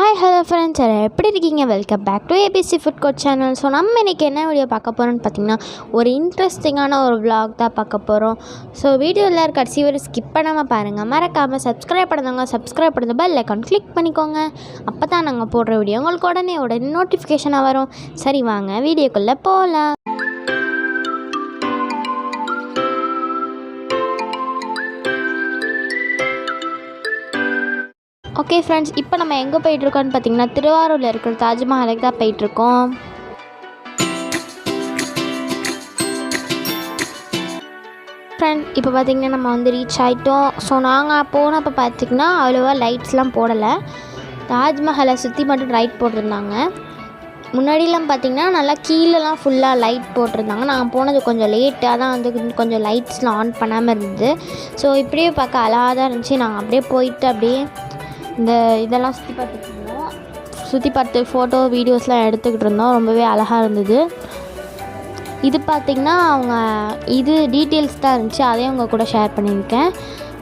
Hi hello friends, எப்படி இருக்கீங்க? Welcome back to ABC food court channel. So நம்ம இன்றைக்கி என்ன வீடியோ பார்க்க போகிறோன்னு பார்த்திங்கன்னா, ஒரு இன்ட்ரெஸ்டிங்கான ஒரு vlog தான் பார்க்க போகிறோம். ஸோ வீடியோ எல்லோரும் கடைசி வரை ஸ்கிப் பண்ணாமல் பாருங்கள். மறக்காமல் சப்ஸ்கிரைப் பண்ணுறவங்க சப்ஸ்கிரைப் பண்ணுறது பெல் ஐக்கான் கிளிக் பண்ணிக்கோங்க. அப்போ தான் நாங்கள் போடுற வீடியோ உங்களுக்கு உடனே நோட்டிஃபிகேஷனாக வரும். சரி, வாங்க வீடியோக்குள்ளே போகலாம். ஓகே ஃப்ரெண்ட்ஸ், இப்போ நம்ம எங்கே போயிட்டுருக்கோன்னு பார்த்தீங்கன்னா, திருவாரூரில் இருக்கிற தாஜ்மஹாலுக்கு தான் போயிட்டுருக்கோம். இப்போ பார்த்திங்கன்னா நம்ம ரீச் ஆகிட்டோம். ஸோ நாங்கள் போனப்போ பார்த்திங்கன்னா அவ்வளோவா லைட்ஸ்லாம் போடலை. தாஜ்மஹாலை சுற்றி மட்டும் லைட் போட்டிருந்தாங்க. முன்னாடிலாம் பார்த்திங்கன்னா நல்லா கீழெலாம் ஃபுல்லாக லைட் போட்டிருந்தாங்க. நாங்கள் போனது கொஞ்சம் லேட்டாக தான் கொஞ்சம் லைட்ஸ்லாம் ஆன் பண்ணாமல் இருந்தது. ஸோ இப்படியே பார்க்க அழகாக தான் இருந்துச்சு. நாங்கள் அப்படியே போயிட்டு அப்படியே இந்த இதெல்லாம் சுற்றி பார்த்து ஃபோட்டோ வீடியோஸ்லாம் எடுத்துக்கிட்டு இருந்தோம். ரொம்பவே அழகாக இருந்தது. இது பார்த்திங்கன்னா அவங்க டீட்டெயில்ஸ் தான் இருந்துச்சு, அதையும் உங்கள் கூட ஷேர் பண்ணியிருக்கேன்.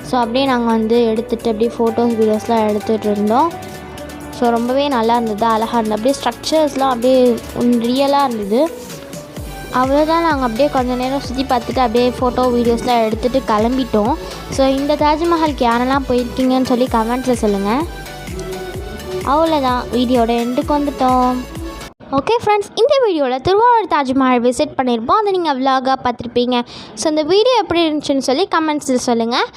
ஸோ அப்படியே நாங்கள் எடுத்துகிட்டு அப்படியே ஃபோட்டோஸ் வீடியோஸ்லாம் எடுத்துகிட்டு இருந்தோம். ஸோ ரொம்பவே நல்லா இருந்தது, அழகாக இருந்தது. அப்படியே ஸ்ட்ரக்சர்ஸ்லாம் அப்படியே ரியலாக இருந்தது. அவ்வளோதான், நாங்கள் அப்படியே கொஞ்சம் நேரம் சுற்றி பார்த்துட்டு அப்படியே ஃபோட்டோ வீடியோஸ்லாம் எடுத்துகிட்டு கிளம்பிட்டோம். ஸோ இந்த தாஜ்மஹாலுக்கு யாரெல்லாம் போயிருக்கீங்கன்னு சொல்லி கமெண்ட்ஸில் சொல்லுங்கள். அவ்வளோதான், வீடியோட எண்டுக்கு வந்துட்டோம். ஓகே ஃப்ரெண்ட்ஸ், இந்த வீடியோவில் திருவாரூர் தாஜ்மஹால் விசிட் பண்ணியிருப்போம். அதை நீங்கள் vlog-ஆ பார்த்துருப்பீங்க. ஸோ இந்த வீடியோ எப்படி இருந்துச்சுன்னு சொல்லி கமெண்ட்ஸில் சொல்லுங்கள்.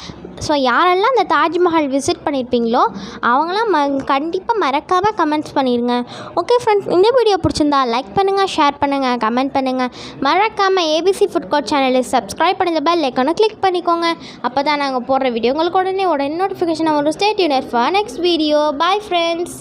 ஸோ யாரெல்லாம் அந்த தாஜ்மஹால் விசிட் பண்ணியிருப்பீங்களோ அவங்களாம் கண்டிப்பாக மறக்காமல் கமெண்ட்ஸ் பண்ணிடுங்க. ஓகே ஃப்ரெண்ட்ஸ், இந்த வீடியோ பிடிச்சிருந்தா லைக் பண்ணுங்கள், ஷேர் பண்ணுங்கள், கமெண்ட் பண்ணுங்கள். மறக்காமல் ஏபிசி ஃபுட் கோர்ட் சேனலை சப்ஸ்கிரைப் பண்ணி பெல் ஐக்கானை கிளிக் பண்ணிக்கோங்க. அப்போ தான் நாங்கள் போடுற வீடியோ உங்களுக்கு உடனே நோட்டிஃபிகேஷன் வரும். Stay tuned for next video. Bye friends.